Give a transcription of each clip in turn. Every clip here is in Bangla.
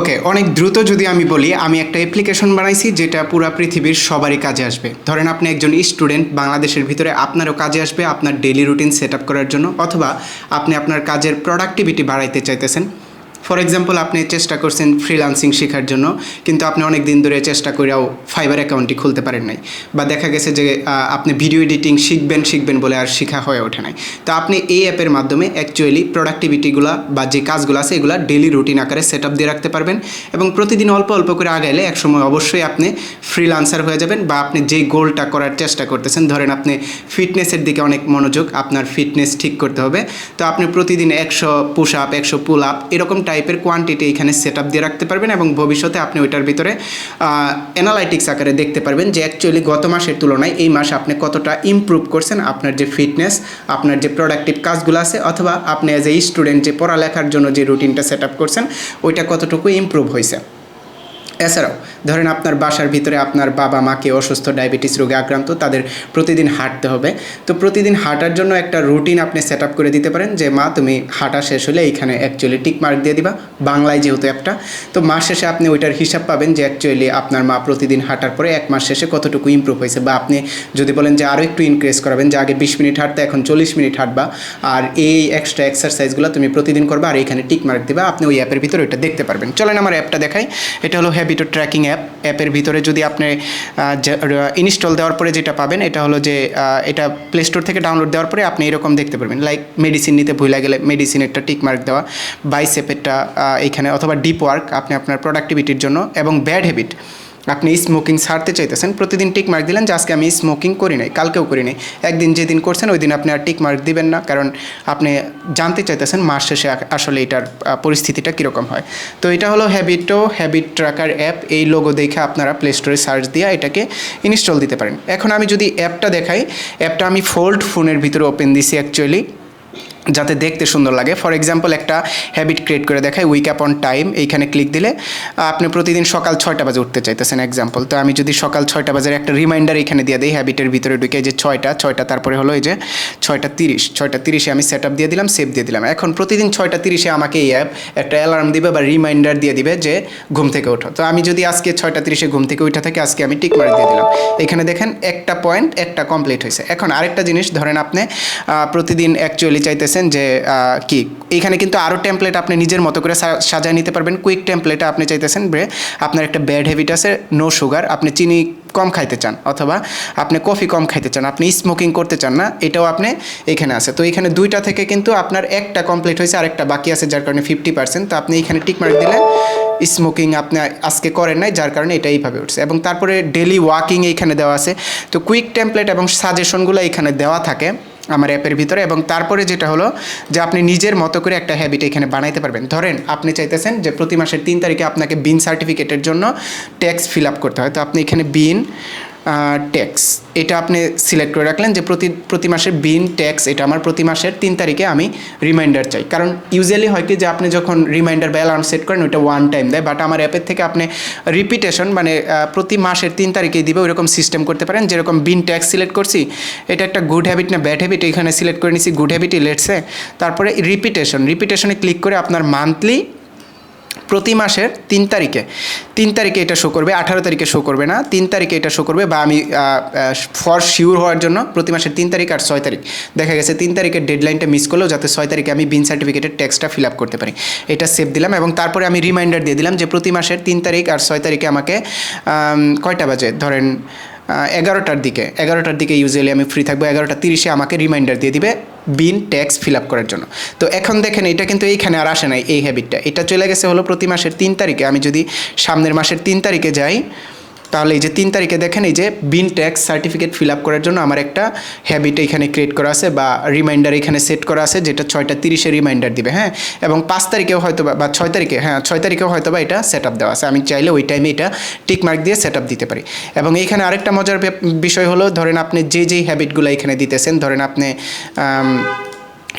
ওকে, অনেক দ্রুত যদি আমি বলি, আমি একটা অ্যাপ্লিকেশন বানাইছি যেটা পুরো পৃথিবীর সবারই কাজে আসবে। ধরেন আপনি একজন স্টুডেন্ট, বাংলাদেশের ভিতরে আপনারও কাজে আসবে আপনার ডেইলি রুটিন সেট আপ করার জন্য, অথবা আপনি আপনার কাজের প্রোডাক্টিভিটি বাড়াইতে চাইতেছেন। ফর এক্সাম্পল, আপনি চেষ্টা করছেন ফ্রিল্যান্সিং শেখার জন্য, কিন্তু আপনি অনেক দিন ধরে চেষ্টা করেও ফাইবার অ্যাকাউন্টটি খুলতে পারেন নাই, বা দেখা গেছে যে আপনি ভিডিও এডিটিং শিখবেন বলে আর শেখা হয়ে ওঠে নাই। তো আপনি এই অ্যাপের মাধ্যমে অ্যাকচুয়ালি প্রোডাক্টিভিটিগুলো বা যে কাজগুলো আছে এগুলো ডেলি রুটিন আকারে সেট আপ দিয়ে রাখতে পারবেন, এবং প্রতিদিন অল্প অল্প করে আগাইলে একসময় অবশ্যই আপনি ফ্রিল্যান্সার হয়ে যাবেন। বা আপনি যেই গোলটা করার চেষ্টা করতেছেন, ধরেন আপনি ফিটনেসের দিকে অনেক মনোযোগ, আপনার ফিটনেস ঠিক করতে হবে, তো আপনি প্রতিদিন 100 পুশ আপ, 100 পুল আপ এরকম টাইপের কোয়ান্টিটি এখানে সেট আপ দিয়ে রাখতে পারবেন, এবং ভবিষ্যতে আপনি ওইটার ভিতরে অ্যানালাইটিক্স আকারে দেখতে পারবেন যে অ্যাকচুয়ালি গত মাসের তুলনায় এই মাসে আপনি কতটা ইমপ্রুভ করছেন আপনার যে ফিটনেস, আপনার যে প্রোডাক্টিভ কাজগুলো আছে, অথবা আপনি অ্যাজ এ স্টুডেন্ট যে পড়ালেখার জন্য যে রুটিনটা সেট আপ করছেন ওইটা কতটুকু ইমপ্রুভ হয়েছে। এছাড়াও ধরেন আপনার বাসার ভিতরে আপনার বাবা মা কেউ অসুস্থ, ডায়াবেটিস রোগে আক্রান্ত, তাদের প্রতিদিন হাঁটতে হবে, তো প্রতিদিন হাঁটার জন্য একটা রুটিন আপনি সেট আপ করে দিতে পারেন যে মা তুমি হাঁটা শেষ হলে এইখানে অ্যাকচুয়ালি টিক মার্ক দিয়ে দিবা, বাংলায় যেহেতু অ্যাপটা, তো মাস শেষে আপনি ওইটার হিসাব পাবেন যে অ্যাকচুয়ালি আপনার মা প্রতিদিন হাঁটার পরে এক মাস শেষে কতটুকু ইমপ্রুভ হয়েছে। বা আপনি যদি বলেন যে আরও একটু ইনক্রিজ করাবেন, যে আগে 20 মিনিট হাঁটতে এখন 40 মিনিট হাঁটবা, আর এই এক্সট্রা এক্সারসাইজগুলো তুমি প্রতিদিন করবা আর এইখানে টিক মার্ক দিবা, আপনি ওই অ্যাপের ভিতরে ওইটা দেখতে পারবেন। চলেন আমার অ্যাপটা দেখাই। এটা হলো হ্যাবিটো ট্র্যাকিং অ্যাপ। অ্যাপের ভিতরে যদি আপনি ইনস্টল দেওয়ার পরে যেটা পাবেন এটা হলো যে এটা প্লে স্টোর থেকে ডাউনলোড দেওয়ার পরে আপনি এরকম দেখতে পারবেন, লাইক মেডিসিন নিতে ভুলে গেলে মেডিসিনেরটা টিক মার্ক দেওয়া, বাইসেপেরটা এইখানে, অথবা ডিপ ওয়ার্ক আপনি আপনার প্রোডাক্টিভিটির জন্য, এবং ব্যাড হ্যাবিট আপনি স্মোকিং ছাড়তে চাইতেছেন, প্রতিদিন টিক মার্ক দিলেন যে আজকে আমি স্মোকিং করি নাই, কালকেও করি নাই, একদিন যেদিন করছেন ওই দিন আপনি আর টিক মার্ক দিবেন না, কারণ আপনি জানতে চাইতেছেন মাস শেষে আসলে এটার পরিস্থিতিটা কীরকম হয়। তো এটা হলো হ্যাবিট ট্র্যাকার অ্যাপ। এই লোগো দেখে আপনারা প্লে স্টোরে সার্চ দিয়ে এটাকে ইনস্টল দিতে পারেন। এখন আমি যদি অ্যাপটা দেখাই, অ্যাপটা আমি ফোল্ড ফোনের ভিতরে ওপেন দিছি অ্যাকচুয়ালি, যাতে দেখতে সুন্দর লাগে। ফর এক্সাম্পল একটা হ্যাবিট ক্রিয়েট করে দেখায়, উইক আপ অন টাইম, এইখানে ক্লিক দিলে আপনি প্রতিদিন সকাল 6টা বাজে উঠতে চাইতেছেন এক্সাম্পল, তো আমি যদি সকাল 6টা বাজের একটা রিমাইন্ডার এখানে দিয়ে দিই হ্যাবিটের ভিতরে ঢুকে, যে 6টা, তারপরে হলো এই যে 6:30 আমি সেট আপ দিয়ে দিলাম, সেভ দিয়ে দিলাম। এখন প্রতিদিন 6:30 আমাকে এই অ্যাপ একটা অ্যালার্ম দিবে বা রিমাইন্ডার দিয়ে দিবে যে ঘুম থেকে ওঠো। তো আমি যদি আজকে 6:30 ঘুম থেকে উঠে থাকি, আজকে আমি টিক মার্ক দিয়ে দিলাম। এখানে দেখেন একটা পয়েন্ট একটা কমপ্লিট হয়েছে। এখন আরেকটা জিনিস, ধরেন আপনি প্রতিদিন অ্যাকচুয়ালি চাইতেছেন যে কি, এইখানে কিন্তু আরও টেমপ্লেট আপনি নিজের মতো করে সাজায় নিতে পারবেন। কুইক টেমপ্লেটে আপনি চাইতেছেন আপনার একটা ব্যাড হ্যাবিট আছে, নো সুগার, আপনি চিনি কম খাইতে চান, অথবা আপনি কফি কম খাইতে চান, আপনি স্মোকিং করতে চান না, এটাও আপনি এখানে আছে। তো এখানে 2টা থেকে কিন্তু আপনার একটা কমপ্লিট হয়েছে, আরেকটা বাকি আছে, যার কারণে 50%। তো আপনি এখানে টিক মার্ক দিলে স্মোকিং আপনি আজকে করেন নাই, যার কারণে এটা এইভাবে উঠছে। এবং তারপরে ডেলি ওয়াকিং এইখানে দেওয়া আছে। তো কুইক টেমপ্লেট এবং সাজেশনগুলো এখানে দেওয়া থাকে আমার অ্যাপের ভিতরে। এবং তারপরে যেটা হলো যে আপনি নিজের মতো করে একটা হ্যাবিট এখানে বানাইতে পারবেন। ধরেন আপনি চাইতেছেন যে প্রতি মাসের 3 তারিখে আপনাকে বিন সার্টিফিকেটের জন্য ট্যাক্স ফিল আপ করতে হয়, তো আপনি এখানে বিন ট্যাক্স এটা আপনি সিলেক্ট করে রাখলেন যে প্রতি মাসের বিন ট্যাক্স, এটা আমার প্রতি মাসের 3 তারিখে আমি রিমাইন্ডার চাই। কারণ ইউজুয়ালি হয় কি যে আপনি যখন রিমাইন্ডার বা অ্যালার্ম সেট করেন ওইটা ওয়ান টাইম দেয়, বাট আমার অ্যাপের থেকে আপনি রিপিটেশন মানে প্রতি মাসের 3 তারিখেই দিবে ওইরকম সিস্টেম করতে পারেন। যেরকম বিন ট্যাক্স সিলেক্ট করছি, এটা একটা গুড হ্যাবিট না ব্যাড হ্যাবিট, এখানে সিলেক্ট করে নিছি গুড হ্যাবিটই লেটসে। তারপরে রিপিটেশনে ক্লিক করে আপনার মান্থলি প্রতি মাসের 3 তারিখে এটা শো করবে, 18 তারিখে শো করবে না, 3 তারিখে এটা শো করবে। বা আমি ফর শিওর হওয়ার জন্য প্রতি মাসের 3 তারিখ আর 6 তারিখ, দেখা গেছে 3 তারিখের ডেডলাইনটা মিস করলেও যাতে 6 তারিখে আমি বিন সার্টিফিকেটের ট্যাক্সটা ফিল আপ করতে পারি, এটা সেভ দিলাম। এবং তারপরে আমি রিমাইন্ডার দিয়ে দিলাম যে প্রতি মাসের 3 তারিখ আর 6 তারিখে আমাকে কয়টা বাজে, ধরেন 11টার দিকে ইউজুয়ালি আমি ফ্রি থাকবো, 11:30 আমাকে রিমাইন্ডার দিয়ে দিবে বিন ট্যাক্স ফিল আপ করার জন্য। তো এখন দেখেন এটা কিন্তু এইখানে আর আসে নাই এই হ্যাবিটটা, এটা চলে গেছে হলো প্রতি মাসের 3 তারিখে। আমি যদি সামনের মাসের 3 তারিখে যাই, তাহলে এই যে 3 তারিখে দেখেন এই যে বিন ট্যাক্স সার্টিফিকেট ফিল আপ করার জন্য আমার একটা হ্যাবিট এখানে ক্রিয়েট করা আছে, বা রিমাইন্ডার এখানে সেট করা আছে, যেটা 6:30 রিমাইন্ডার দিবে। হ্যাঁ, এবং 5 তারিখেও হয়তো বা 6 তারিখে, হ্যাঁ 6 তারিখেও হয়তো বা এটা সেট আপ দেওয়া আছে, আমি চাইলে ওই টাইমে এটা টিক মার্ক দিয়ে সেট আপ দিতে পারি। এবং এইখানে আরেকটা মজার বিষয় হলো, ধরেন আপনি যেই হ্যাবিটগুলো এখানে দিতেছেন, ধরেন আপনি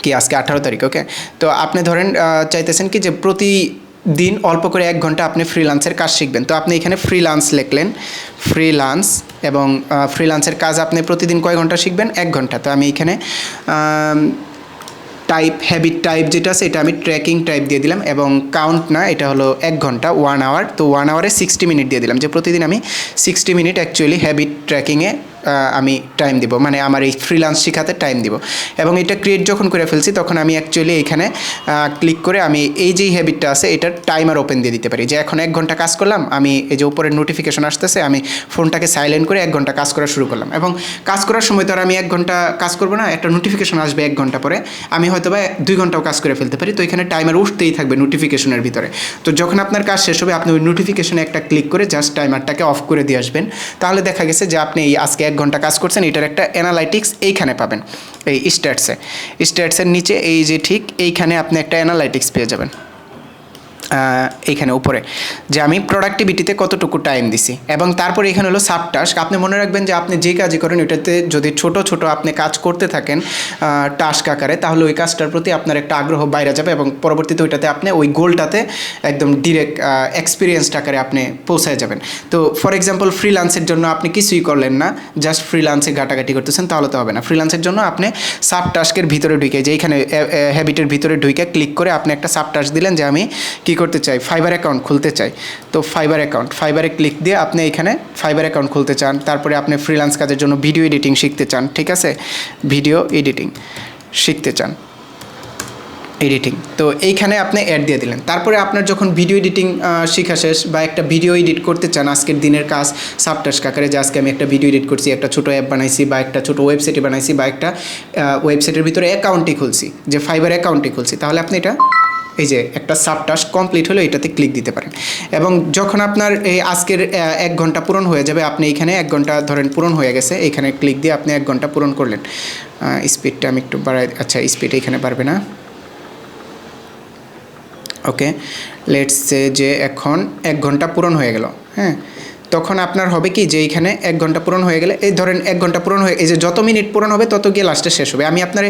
কি আজকে 18 তারিখ, ওকে, তো আপনি ধরেন চাইতেছেন কি যে প্রতিদিন অল্প করে 1 ঘন্টা আপনি ফ্রিল্যান্সের কাজ শিখবেন। তো আপনি এখানে ফ্রিল্যান্স লিখলেন, ফ্রিল্যান্স, এবং ফ্রিল্যান্সের কাজ আপনি প্রতিদিন কয় ঘন্টা শিখবেন, 1 ঘন্টা। তো আমি এখানে টাইপ হ্যাবিট টাইপ যেটা আছে এটা আমি ট্র্যাকিং টাইপ দিয়ে দিলাম, এবং কাউন্ট না, এটা হলো 1 ঘন্টা 1 আওয়ার। তো 1 আওয়ারে 60 মিনিট দিয়ে দিলাম, যে প্রতিদিন আমি 60 মিনিট অ্যাকচুয়ালি হ্যাবিট ট্র্যাকিংয়ে আমি টাইম দিব, মানে আমার এই ফ্রিল্যান্স শেখাতে টাইম দিব। এবং এটা ক্রিয়েট যখন করে ফেলছি তখন আমি অ্যাকচুয়ালি এখানে ক্লিক করে আমি এই যেই হ্যাবিটটা আছে এটার টাইমার ওপেন দিয়ে দিতে পারি, যে এখন 1 ঘন্টা কাজ করলাম, আমি এই যে উপরের নোটিফিকেশন আসতেছে, আমি ফোনটাকে সাইলেন্ট করে 1 ঘন্টা কাজ করা শুরু করলাম। এবং কাজ করার সময় তো আর আমি 1 ঘন্টা কাজ করবো না, একটা নোটিফিকেশন আসবে 1 ঘন্টা পরে, আমি হয়তো বা 2 ঘন্টাও কাজ করে ফেলতে পারি। তো এখানে টাইমার উঠতেই থাকবে নোটিফিকেশনের ভিতরে। তো যখন আপনার কাজ শেষ হবে আপনি ওই নোটিফিকেশনে একটা ক্লিক করে জাস্ট টাইমারটাকে অফ করে দিয়ে আসবেন, তাহলে দেখা গেছে যে আপনি এই আজকে 1 ঘন্টা কাজ করছেন, এটার একটা অ্যানালাইটিক্স এইখানে পাবেন, এই স্ট্যাটসের নিচে এই যে ঠিক এইখানে আপনি একটা অ্যানালাইটিক্স পেয়ে যাবেন এইখানে উপরে, যে আমি প্রোডাক্টিভিটিতে কতটুকু টাইম দিছি। এবং তারপরে এখানে হলো সাব টাস্ক। আপনি মনে রাখবেন যে আপনি যে কাজই করেন ওইটাতে যদি ছোট ছোট আপনি কাজ করতে থাকেন টাস্ক আকারে, তাহলে ওই কাজটার প্রতি আপনার একটা আগ্রহ বাইরে যাবে, এবং পরবর্তীতে ওইটাতে আপনি ওই গোলটাতে একদম ডিরেক্ট এক্সপিরিয়েন্সড আকারে আপনি পৌঁছায় যাবেন। তো ফর এক্সাম্পল ফ্রিল্যান্সের জন্য আপনি কিছুই করলেন না, জাস্ট ফ্রিল্যান্সে ঘাটাঘাটি করতেছেন, তাহলে তো হবে না। ফ্রিল্যান্সের জন্য আপনি সাব টাস্কের ভিতরে ঢুকে, যে এইখানে হ্যাবিটের ভিতরে ঢুকে ক্লিক করে আপনি একটা সাব টাস্ক দিলেন যে আমি কী করতে চাই, ফাইবার অ্যাকাউন্ট খুলতে চাই। তো ফাইবারে ক্লিক দিয়ে আপনি এখানে ফাইবার অ্যাকাউন্ট খুলতে চান, তারপরে আপনি ফ্রিল্যান্স কাজের জন্য ভিডিও এডিটিং শিখতে চান, ঠিক আছে, ভিডিও এডিটিং শিখতে চান, তো এইখানে আপনি অ্যাড দিয়ে দিলেন। তারপরে আপনার যখন ভিডিও এডিটিং শেখা শেষ, বা একটা ভিডিও এডিট করতে চান আজকের দিনের কাজ সাবটাস্ক আকারে, যে আজকে আমি একটা ভিডিও এডিট করছি, একটা ছোটো অ্যাপ বানাইছি, বা একটা ছোটো ওয়েবসাইটে বানাইছি, বা একটা ওয়েবসাইটের ভিতরে অ্যাকাউন্টই খুলছি, যে ফাইবার অ্যাকাউন্টই খুলছি, তাহলে আপনি এটা এই যে একটা সাব টাস্ক কমপ্লিট হলো এটাতে ক্লিক দিতে পারেন। এবং যখন আপনার এই আজকের 1 ঘন্টা পূরণ হয়ে যাবে, আপনি এখানে 1 ঘন্টা ধরেন পূরণ হয়ে গেছে, এখানে ক্লিক দিয়ে আপনি 1 ঘন্টা পূরণ করলেন। স্পিডটা আমি একটু বাড়াই, আচ্ছা স্পিড এখানে বাড়বে না, ওকে লেটস সে যে এখন 1 ঘন্টা পূরণ হয়ে গেল, হ্যাঁ, তখন আপনার হবে কি যে এইখানে 1 ঘন্টা পূরণ হয়ে গেলে, এই ধরেন 1 ঘন্টা পূরণ হয়ে, এই যে যত মিনিট পূরণ হবে তত গিয়ে লাস্টে শেষ হবে। আমি আপনার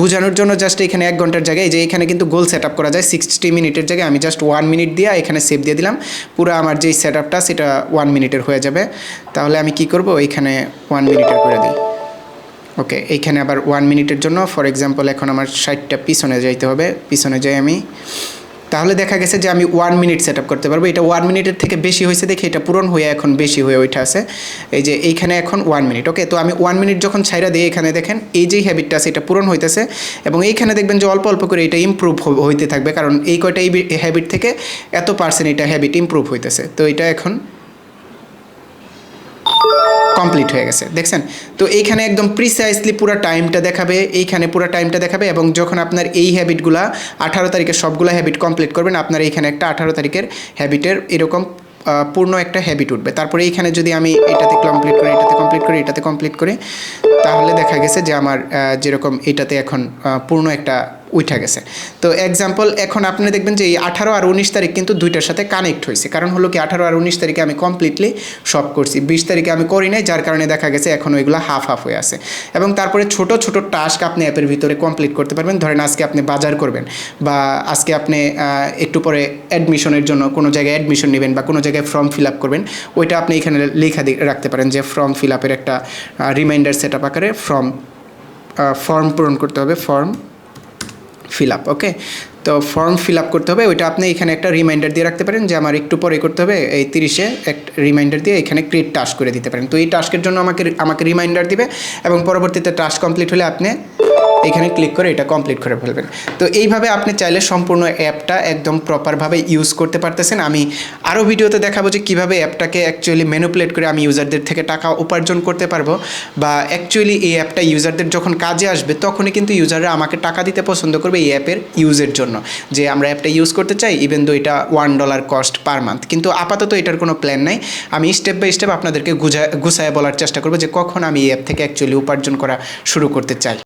বোঝানোর জন্য জাস্ট এখানে 1 ঘন্টার জায়গায়, যে এখানে কিন্তু গোল সেট আপ করা যায় 60 মিনিটের জায়গায়, আমি জাস্ট 1 মিনিট দিয়ে এখানে সেভ দিয়ে দিলাম, পুরো আমার যেই সেট আপটা সেটা 1 মিনিটের হয়ে যাবে। তাহলে আমি কি করব, এখানে 1 মিনিটের করে দিই, ওকে। এইখানে আবার 1 মিনিটের জন্য ফর এক্সাম্পল এখন আমার 60টা পিছনে যাইতে হবে, পিছনে যাই আমি, তাহলে দেখা গেছে যে আমি 1 মিনিট সেট আপ করতে পারবো। এটা 1 মিনিটের থেকে বেশি হয়েছে দেখে এটা পূরণ হয়ে এখন বেশি হয়ে ওইটা আছে, এই যে এইখানে এখন 1 মিনিট, ওকে। তো আমি 1 মিনিট যখন ছাইরা দিই, এখানে দেখেন এই যে হ্যাবিটটা আছে এটা পূরণ হইতেছে, এবং এইখানে দেখবেন যে অল্প অল্প করে এটা ইমপ্রুভ হইতে থাকবে, কারণ এই কয়টা এই হ্যাবিট থেকে এত % এটা হ্যাবিট ইমপ্রুভ হইতেছে। তো এটা এখন কমপ্লিট হয়ে গেছে, দেখছেন। তো এইখানে একদম প্রিসাইজলি পুরো টাইমটা দেখাবে, এইখানে পুরো টাইমটা দেখাবে, এবং যখন আপনার এই হ্যাবিটগুলা 18 তারিখে সবগুলো হ্যাবিট কমপ্লিট করবেন, আপনার এইখানে একটা 18 তারিখের হ্যাবিটের এরকম পূর্ণ একটা হ্যাবিট উঠবে। তারপরে এইখানে যদি আমি এটাতে কমপ্লিট করি, এটাতে কমপ্লিট করি, তাহলে দেখা গেছে যে আমার যেরকম এটাতে এখন পূর্ণ একটা উঠা গেছে। তো এক্সাম্পল এখন আপনি দেখবেন যে এই 18 আর 19 তারিখ কিন্তু দুইটার সাথে কানেক্ট হয়েছে, কারণ হলো কি 18 আর 19 তারিখে আমি কমপ্লিটলি সব করছি, 20 তারিখে আমি করি নাই, যার কারণে দেখা গেছে এখন ওইগুলো হাফ হয়ে আছে। এবং তারপরে ছোট ছোট টাস্ক আপনি অ্যাপের ভিতরে কমপ্লিট করতে পারবেন। ধরেন আজকে আপনি বাজার করবেন, বা আজকে আপনি একটু পরে অ্যাডমিশনের জন্য কোনো জায়গায় অ্যাডমিশন নেবেন, বা কোনো জায়গায় ফর্ম ফিল আপ করবেন, ওইটা আপনি এখানে লেখা রাখতে পারেন যে ফর্ম ফিল আপের একটা রিমাইন্ডার সেট আপ আকারে ফর্ম পূরণ করতে হবে, ফর্ম ফিল আপ, ওকে। তো ফর্ম ফিল আপ করতে হবে, ওইটা আপনি এখানে একটা রিমাইন্ডার দিয়ে রাখতে পারেন যে আমার একটু পরে করতে হবে, এই 30-এ একটা রিমাইন্ডার দিয়ে এখানে ক্রিয়েট টাস্ক করে দিতে পারেন। তো এই টাস্কের জন্য আমাকে রিমাইন্ডার দিবে, এবং পরবর্তীতে টাস্ক কমপ্লিট হলে আপনি এখানে ক্লিক করে এটা কমপ্লিট করে ফেলবেন। তো এইভাবে আপনি চাইলে সম্পূর্ণ অ্যাপটা একদম প্রপারভাবে ইউজ করতে পারতেছেন। আমি আরও ভিডিওতে দেখাবো যে কীভাবে অ্যাপটাকে অ্যাকচুয়ালি ম্যানিপুলেট করে আমি ইউজারদের থেকে টাকা উপার্জন করতে পারবো, বা অ্যাকচুয়ালি এই অ্যাপটা ইউজারদের যখন কাজে আসবে তখনই কিন্তু ইউজাররা আমাকে টাকা দিতে পছন্দ করবে এই অ্যাপের ইউজের জন্য, যে আমরা অ্যাপটা ইউজ করতে চাই, ইভেন দো এটা $1 কস্ট পার মান্থ। কিন্তু আপাতত এটার কোনো প্ল্যান নাই। আমি স্টেপ বাই স্টেপ আপনাদেরকে গুছায় বলার চেষ্টা করবো যে কখন আমি এই অ্যাপ থেকে অ্যাকচুয়ালি উপার্জন করা শুরু করতে চাই।